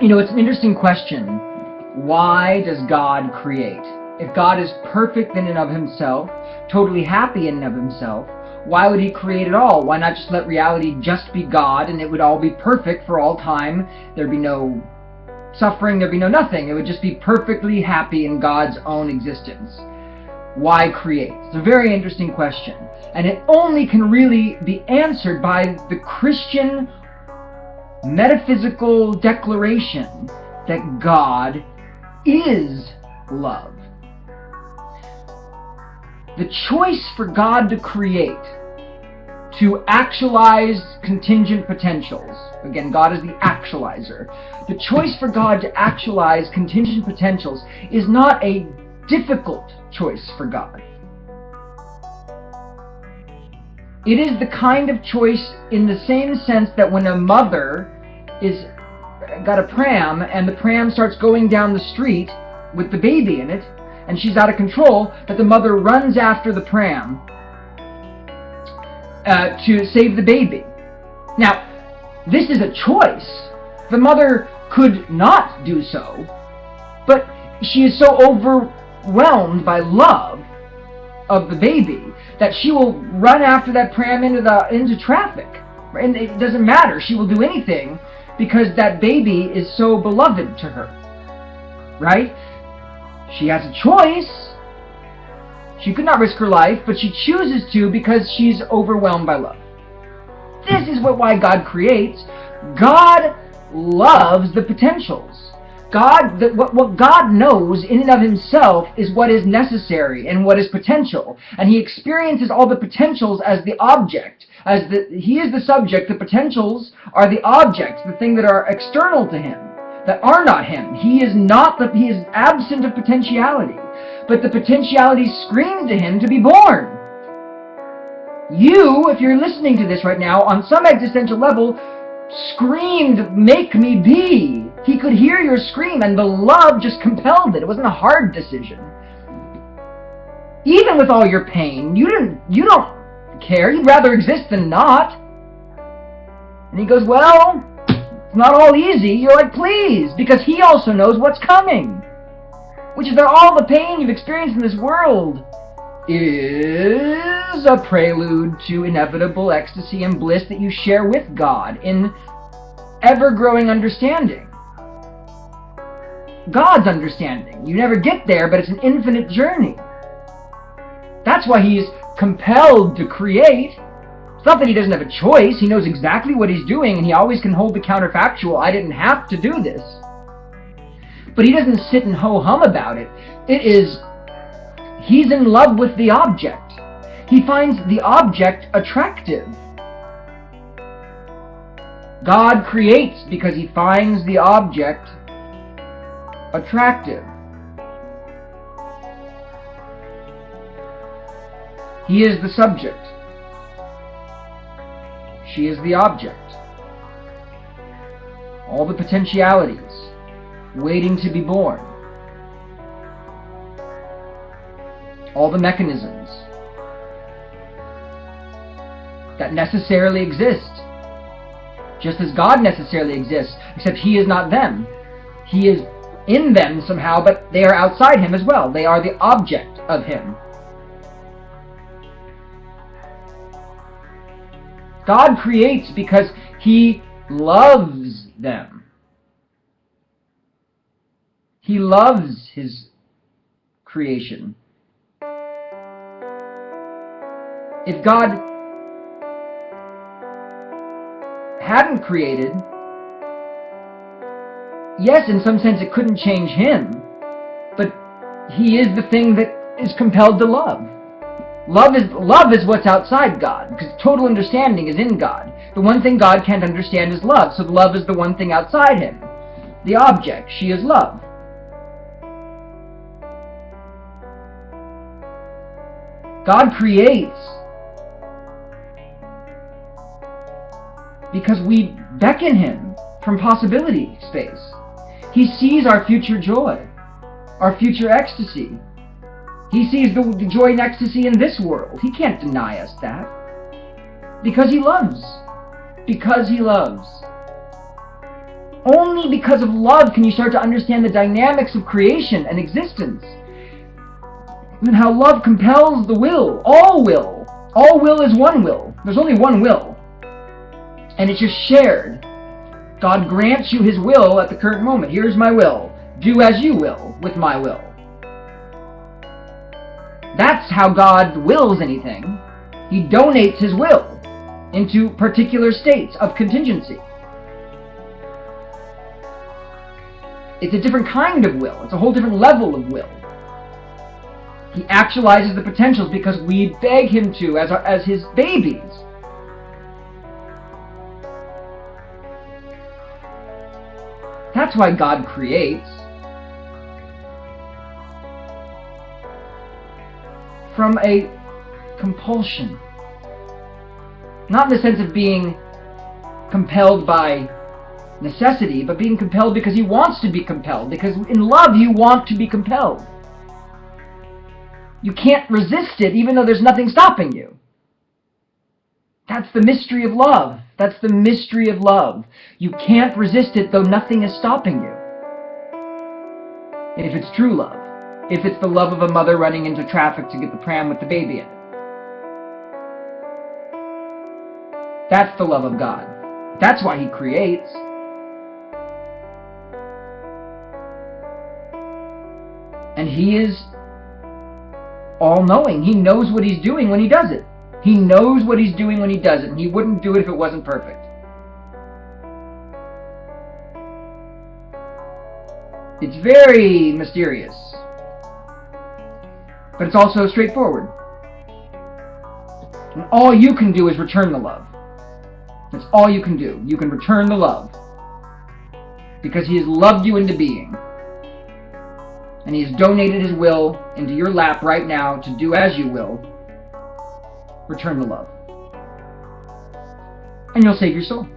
It's an interesting question. Why does God create? If God is perfect in and of himself, totally happy in and of himself, why would he create at all? Why not just let reality just be God and it would all be perfect for all time? There'd be no suffering, there'd be no nothing. It would just be perfectly happy in God's own existence. Why create? It's a very interesting question. And it only can really be answered by the Christian metaphysical declaration that God is love. The choice for God to create, to actualize contingent potentials. Again, God is the actualizer. The choice for God to actualize contingent potentials is not a difficult choice for God. It is the kind of choice in the same sense that when a mother is got a pram and the pram starts going down the street with the baby in it and she's out of control, that the mother runs after the pram to save the baby. Now, this is a choice. The mother could not do so, but she is so overwhelmed by love of the baby that she will run after that pram into traffic. And it doesn't matter. She will do anything because that baby is so beloved to her. Right? She has a choice. She could not risk her life, but she chooses to because she's overwhelmed by love. This is why God creates. God loves the potentials. What God knows in and of himself is what is necessary and what is potential. And he experiences all the potentials as the object. He is the subject, the potentials are the objects, the thing that are external to him, that are not him. He is absent of potentiality. But the potentiality screamed to him to be born. You, if you're listening to this right now, on some existential level, screamed, "Make me be." He could hear your scream, and the love just compelled it. It wasn't a hard decision. Even with all your pain, you don't care. You'd rather exist than not. And he goes, "Well, it's not all easy." You're like, "Please," because he also knows what's coming, which is that all the pain you've experienced in this world is a prelude to inevitable ecstasy and bliss that you share with God in ever-growing understanding. God's understanding. You never get there, but it's an infinite journey. That's why he's compelled to create. It's not that he doesn't have a choice. He knows exactly what he's doing, and he always can hold the counterfactual, "I didn't have to do this." But he doesn't sit and ho-hum about it. He's in love with the object. He finds the object attractive. God creates because he finds the object attractive. He is the subject. She is the object. All the potentialities waiting to be born. All the mechanisms that necessarily exist, just as God necessarily exists, except he is not them. He is in them somehow, but they are outside him as well. They are the object of him. God creates because he loves them. He loves his creation. If God hadn't created, yes, in some sense it couldn't change him, but he is the thing that is compelled to love. Love is what's outside God, because total understanding is in God. The one thing God can't understand is love, so love is the one thing outside him. The object, she is love. God creates because we beckon him from possibility space. He sees our future joy, our future ecstasy. He sees the joy and ecstasy in this world. He can't deny us that. Because he loves. Because he loves. Only because of love can you start to understand the dynamics of creation and existence. And how love compels the will. All will. All will is one will. There's only one will. And it's just shared. God grants you his will at the current moment. Here's my will. Do as you will with my will. That's how God wills anything. He donates his will into particular states of contingency. It's a different kind of will. It's a whole different level of will. He actualizes the potentials because we beg him to as his babies. That's why God creates. From a compulsion. Not in the sense of being compelled by necessity, but being compelled because he wants to be compelled. Because in love, you want to be compelled. You can't resist it, even though there's nothing stopping you. That's the mystery of love. That's the mystery of love. You can't resist it, though nothing is stopping you. If it's true love. If it's the love of a mother running into traffic to get the pram with the baby in it. That's the love of God. That's why he creates. And he is all-knowing. He knows what he's doing when he does it. He knows what he's doing when he does it, and he wouldn't do it if it wasn't perfect. It's very mysterious. But it's also straightforward. And all you can do is return the love. That's all you can do. You can return the love. Because he has loved you into being. And he has donated his will into your lap right now to do as you will. Return the love. And you'll save your soul.